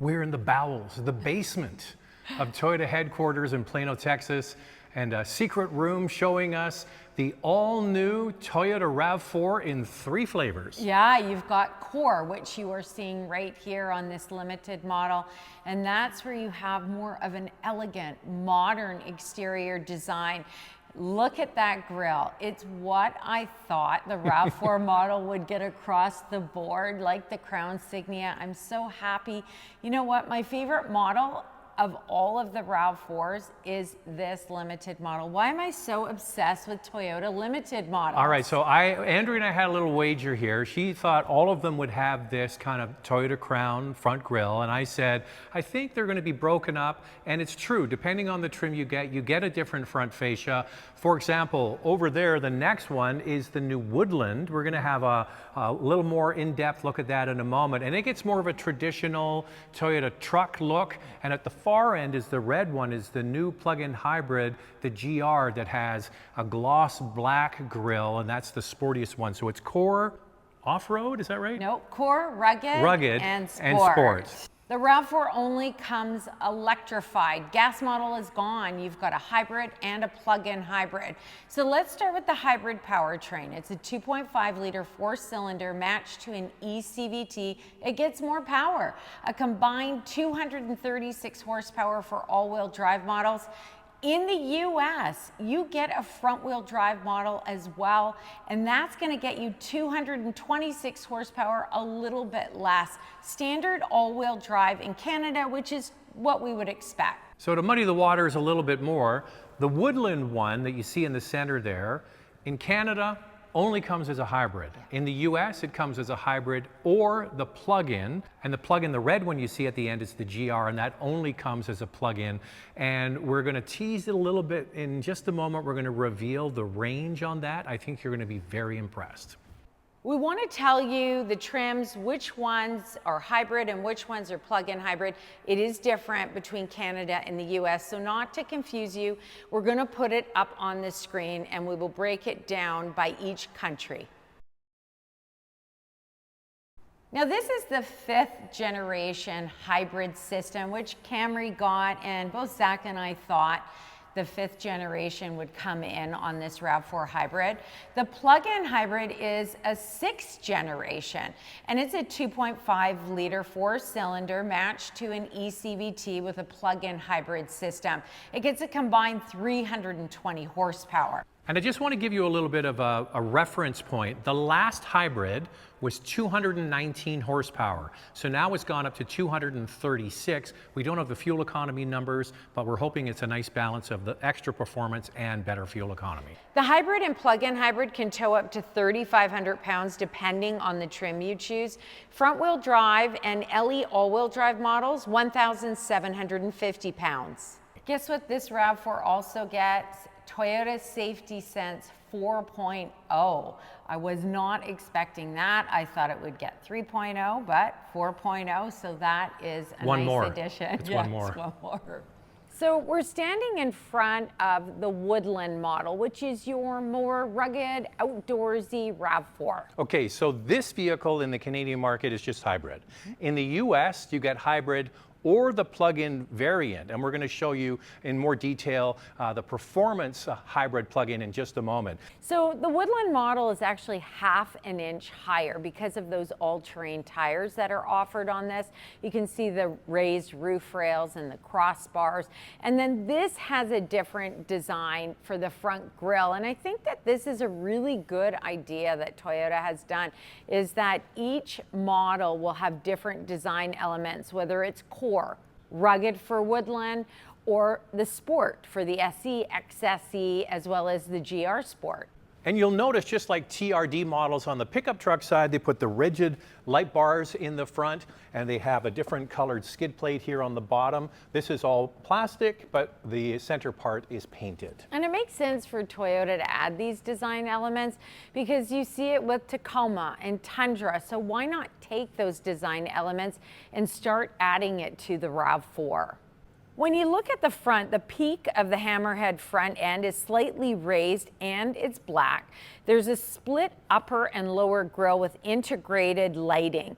We're in the bowels, the basement of Toyota headquarters in Plano, Texas, and a secret room showing us the all-new Toyota RAV4 in 3 flavors. Yeah, you've got Core, which you are seeing right here on this limited model, and that's where you have more of an elegant, modern exterior design. Look at that grille. It's what I thought the RAV4 model would get across the board, like the Crown Signia. I'm so happy. You know what? My favorite model of all of the RAV4s is this limited model. Why am I so obsessed with Toyota limited models? All right, so Andrea and I had a little wager here. She thought all of them would have this kind of Toyota Crown front grille, and I said, I think they're gonna be broken up, and it's true. Depending on the trim you get a different front fascia. For example, over there, the next one is the new Woodland. We're gonna have a little more in-depth look at that in a moment, and it gets more of a traditional Toyota truck look, and at the far end is the red one, is the new plug-in hybrid, the GR, that has a gloss black grille, and that's the sportiest one. So it's Core off-road, is that right? No, Core, rugged, and sport. The RAV4 only comes electrified. Gas model is gone. You've got a hybrid and a plug-in hybrid. So let's start with the hybrid powertrain. It's a 2.5 liter 4-cylinder matched to an eCVT. It gets more power. A combined 236 horsepower for all-wheel drive models. In the US, you get a front-wheel drive model as well, and that's going to get you 226 horsepower, a little bit less. Standard all-wheel drive in Canada, which is what we would expect. So to muddy the waters a little bit more, the Woodland one that you see in the center there, in Canada, only comes as a hybrid. In the US, it comes as a hybrid or the plug-in, and the plug-in, the red one you see at the end, is the GR, and that only comes as a plug-in. And we're gonna tease it a little bit in just a moment. We're gonna reveal the range on that. I think you're gonna be very impressed. We want to tell you the trims, which ones are hybrid and which ones are plug-in hybrid. It is different between Canada and the US, so not to confuse you, we're going to put it up on the screen and we will break it down by each country. Now this is the 5th generation hybrid system, which Camry got, and both Zach and I thought the 5th generation would come in on this RAV4 hybrid. The plug-in hybrid is a 6th generation, and it's a 2.5 liter 4-cylinder matched to an eCVT with a plug-in hybrid system. It gets a combined 320 horsepower. And I just want to give you a little bit of a reference point. The last hybrid was 219 horsepower. So now it's gone up to 236. We don't have the fuel economy numbers, but we're hoping it's a nice balance of the extra performance and better fuel economy. The hybrid and plug-in hybrid can tow up to 3,500 pounds depending on the trim you choose. Front-wheel drive and LE all-wheel drive models, 1,750 pounds. Guess what this RAV4 also gets? Toyota Safety Sense 4.0. I was not expecting that. I thought it would get 3.0, but 4.0, so that is a nice addition. It's one more. One more. So we're standing in front of the Woodland model, which is your more rugged, outdoorsy RAV4. Okay, so this vehicle in the Canadian market is just hybrid. In the US, you get hybrid or the plug-in variant, and we're going to show you in more detail the performance hybrid plug-in in just a moment. So the Woodland model is actually ½ an inch higher because of those all-terrain tires that are offered on this. You can see the raised roof rails and the crossbars, and then this has a different design for the front grille, and I think that this is a really good idea that Toyota has done, is that each model will have different design elements, whether it's Core, rugged for Woodland, or the Sport for the SE, XSE, as well as the GR Sport. And you'll notice, just like TRD models on the pickup truck side, they put the rigid light bars in the front, and they have a different colored skid plate here on the bottom. This is all plastic, but the center part is painted. And it makes sense for Toyota to add these design elements because you see it with Tacoma and Tundra, so why not take those design elements and start adding it to the RAV4? When you look at the front, the peak of the hammerhead front end is slightly raised and it's black. There's a split upper and lower grille with integrated lighting.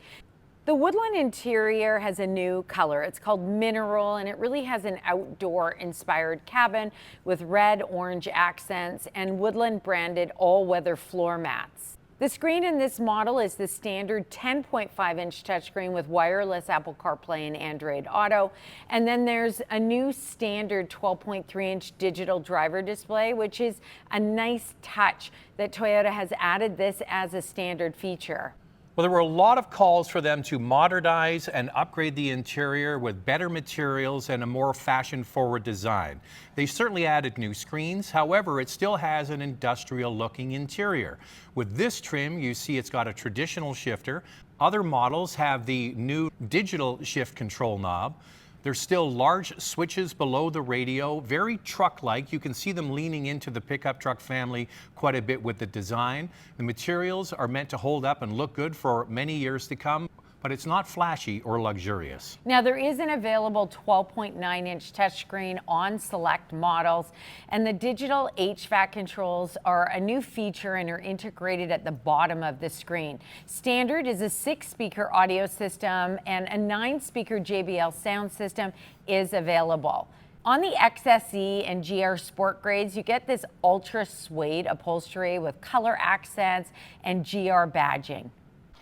The Woodland interior has a new color. It's called Mineral, and it really has an outdoor-inspired cabin with red-orange accents and Woodland branded all-weather floor mats. The screen in this model is the standard 10.5-inch touchscreen with wireless Apple CarPlay and Android Auto. And then there's a new standard 12.3-inch digital driver display, which is a nice touch that Toyota has added this as a standard feature. Well, there were a lot of calls for them to modernize and upgrade the interior with better materials and a more fashion-forward design. They certainly added new screens. However, it still has an industrial-looking interior. With this trim, you see it's got a traditional shifter. Other models have the new digital shift control knob. There's still large switches below the radio, very truck-like. You can see them leaning into the pickup truck family quite a bit with the design. The materials are meant to hold up and look good for many years to come, but it's not flashy or luxurious. Now, there is an available 12.9-inch touchscreen on select models, and the digital HVAC controls are a new feature and are integrated at the bottom of the screen. Standard is a 6-speaker audio system, and a 9-speaker JBL sound system is available. On the XSE and GR Sport grades, you get this ultra suede upholstery with color accents and GR badging.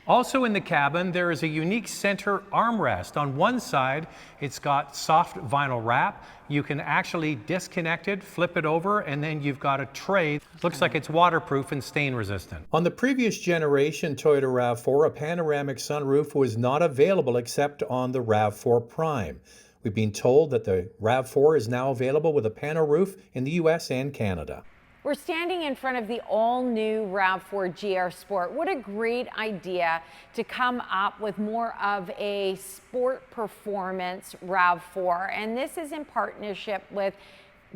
Also in the cabin, there is a unique center armrest. On one side, it's got soft vinyl wrap. You can actually disconnect it, flip it over, and then you've got a tray. Looks like it's waterproof and stain resistant. On the previous generation Toyota RAV4, a panoramic sunroof was not available except on the RAV4 Prime. We've been told that the RAV4 is now available with a pano roof in the US and Canada. We're standing in front of the all-new RAV4 GR Sport. What a great idea to come up with more of a sport performance RAV4. And this is in partnership with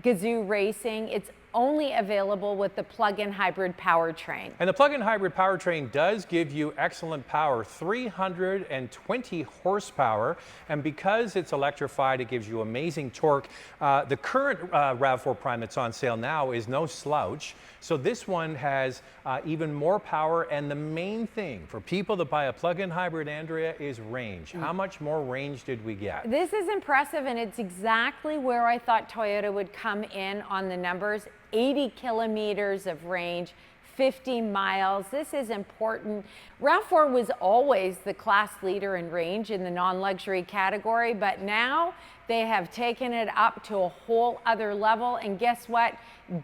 Gazoo Racing. It's only available with the plug-in hybrid powertrain. And the plug-in hybrid powertrain does give you excellent power, 320 horsepower, and because it's electrified, it gives you amazing torque. The current RAV4 Prime that's on sale now is no slouch, so this one has even more power, and the main thing for people that buy a plug-in hybrid, Andrea, is range. How much more range did we get? This is impressive, and it's exactly where I thought Toyota would come in on the numbers. 80 kilometers of range, 50 miles. This is important. RAV4 was always the class leader in range in the non-luxury category, but now they have taken it up to a whole other level. And guess what?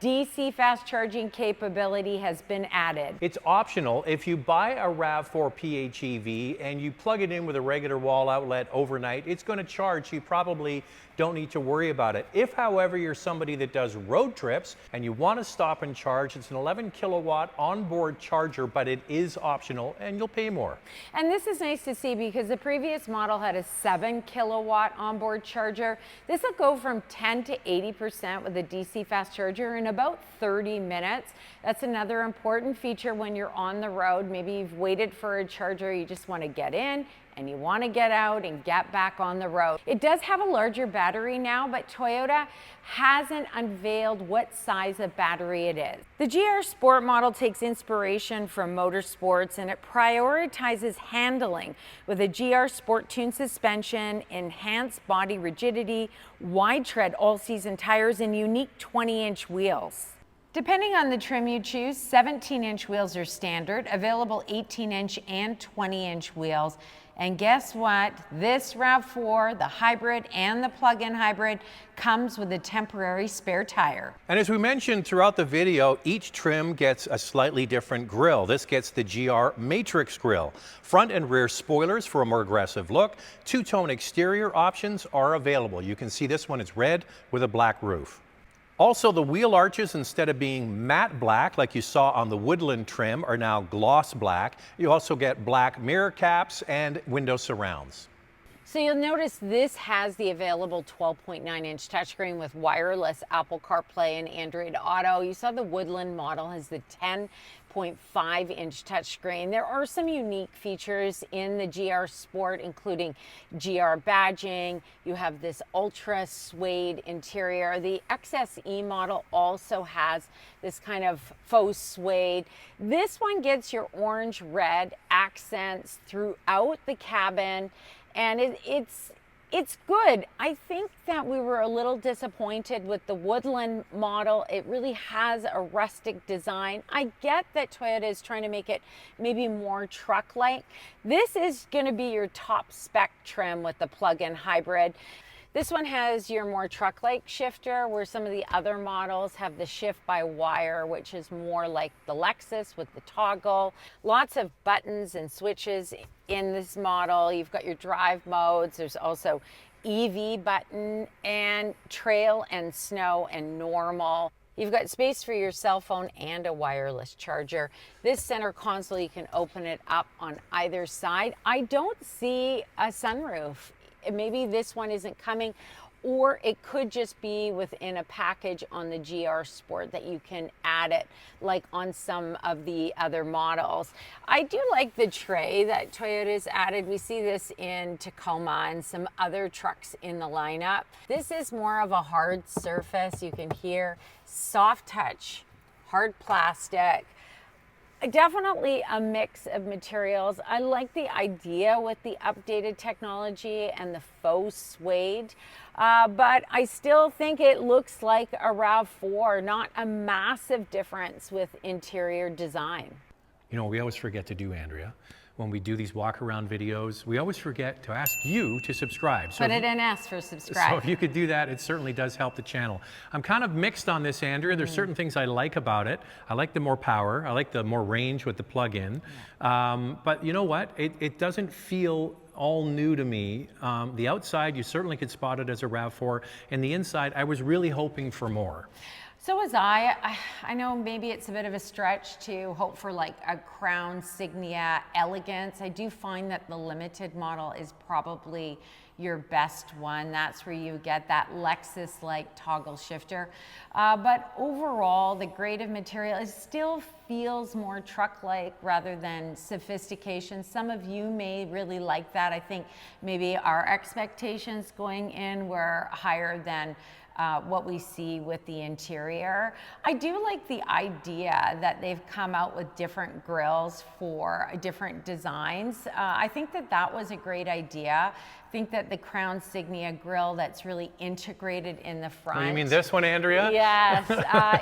DC fast charging capability has been added. It's optional. If you buy a RAV4 PHEV and you plug it in with a regular wall outlet overnight, it's going to charge. You probably don't need to worry about it. If, however, you're somebody that does road trips and you want to stop and charge, it's an 11 kilowatt onboard charger, but it is optional and you'll pay more. And this is nice to see because the previous model had a 7 kilowatt onboard charger. This will go from 10 to 80% with a DC fast charger in about 30 minutes. That's another important feature when you're on the road. Maybe you've waited for a charger, you just want to get in and you want to get out and get back on the road. It does have a larger battery now, but Toyota hasn't unveiled what size of battery it is. The GR Sport model takes inspiration from motorsports, and it prioritizes handling with a GR Sport tuned suspension, enhanced body rigidity, wide tread all-season tires, and unique 20-inch wheels. Depending on the trim you choose, 17-inch wheels are standard, available 18-inch and 20-inch wheels. And guess what? This RAV4, the hybrid and the plug-in hybrid, comes with a temporary spare tire. And as we mentioned throughout the video, each trim gets a slightly different grille. This gets the GR Matrix grille. Front and rear spoilers for a more aggressive look. Two-tone exterior options are available. You can see this one is red with a black roof. Also, the wheel arches, instead of being matte black like you saw on the Woodland trim, are now gloss black. You also get black mirror caps and window surrounds. So you'll notice this has the available 12.9-inch touchscreen with wireless Apple CarPlay and Android Auto. You saw the Woodland model has the 10 9.5-inch touchscreen. There are some unique features in the GR Sport, including GR badging. You have this ultra suede interior. The XSE model also has this kind of faux suede. This one gets your orange red accents throughout the cabin, and it's good. I think that we were a little disappointed with the Woodland model. It really has a rustic design. I get that Toyota is trying to make it maybe more truck-like. This is going to be your top spec trim with the plug-in hybrid. This one has your more truck-like shifter, where some of the other models have the shift-by-wire, which is more like the Lexus with the toggle. Lots of buttons and switches in this model. You've got your drive modes. There's also EV button and trail and snow and normal. You've got space for your cell phone and a wireless charger. This center console, you can open it up on either side. I don't see a sunroof. Maybe this one isn't coming, or it could just be within a package on the GR Sport that you can add it, like on some of the other models. I do like the tray that Toyota's added. We see this in Tacoma and some other trucks in the lineup. This is more of a hard surface. You can hear soft touch, hard plastic. Definitely a mix of materials. I like the idea with the updated technology and the faux suede, but I still think it looks like a RAV4, not a massive difference with interior design. You know, we always forget to do, Andrea, when we do these walk around videos, we always forget to ask you to subscribe. Put it in S for subscribe. So if you could do that, it certainly does help the channel. I'm kind of mixed on this, Andrea. There's certain things I like about it. I like the more power. I like the more range with the plug-in. But you know what? It doesn't feel all new to me. The outside, you certainly could spot it as a RAV4. And the inside, I was really hoping for more. So was I. I know maybe it's a bit of a stretch to hope for like a Crown Signia elegance. I do find that the limited model is probably your best one. That's where you get that Lexus-like toggle shifter. But overall, the grade of material, it still feels more truck-like rather than sophistication. Some of you may really like that. I think maybe our expectations going in were higher than what we see with the interior. I do like the idea that they've come out with different grills for different designs. I think that that was a great idea. I think that the Crown Signia grille that's really integrated in the front. Oh, you mean this one, Andrea? Yes,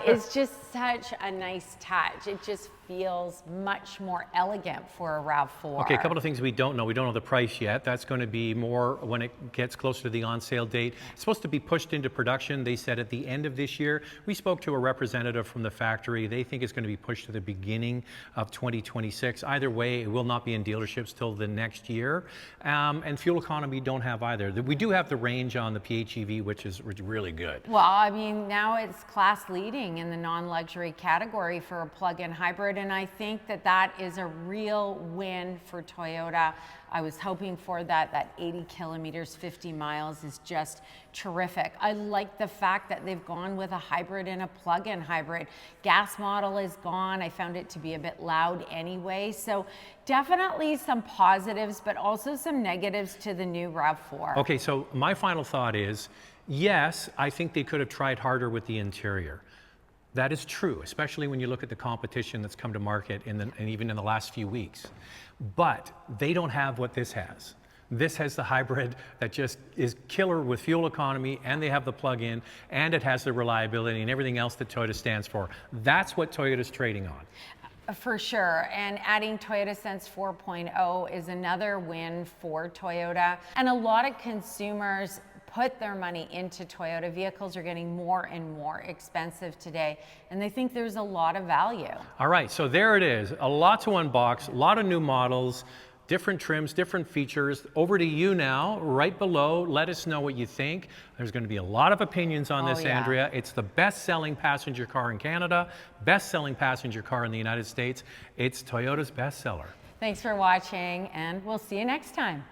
it's just such a nice touch. It just feels much more elegant for a RAV4. Okay, a couple of things we don't know. We don't know the price yet. That's going to be more when it gets closer to the on-sale date. It's supposed to be pushed into production, they said, at the end of this year. We spoke to a representative from the factory. They think it's going to be pushed to the beginning of 2026. Either way, it will not be in dealerships till the next year. And fuel economy don't have either. We do have the range on the PHEV, which is really good. Well, I mean, now it's class leading in the non-luxury category for a plug-in hybrid, and I think that that is a real win for Toyota. I was hoping for that 80 kilometers, 50 miles is just terrific. I like the fact that they've gone with a hybrid and a plug-in hybrid. Gas model is gone. I found it to be a bit loud anyway. So definitely some positives, but also some negatives to the new RAV4. Okay, so my final thought is, yes, I think they could have tried harder with the interior. That is true, especially when you look at the competition that's come to market and even in the last few weeks. But they don't have what this has. This has the hybrid that just is killer with fuel economy, and they have the plug-in, and it has the reliability and everything else that Toyota stands for. That's what Toyota's trading on. For sure, and adding Toyota Sense 4.0 is another win for Toyota. And a lot of consumers put their money into Toyota. Vehicles are getting more and more expensive today, and they think there's a lot of value. All right, so there it is. A lot to unbox, a lot of new models, different trims, different features. Over to you now, right below. Let us know what you think. There's going to be a lot of opinions on this, yeah. Andrea. It's the best-selling passenger car in Canada, best-selling passenger car in the United States. It's Toyota's bestseller. Thanks for watching, and we'll see you next time.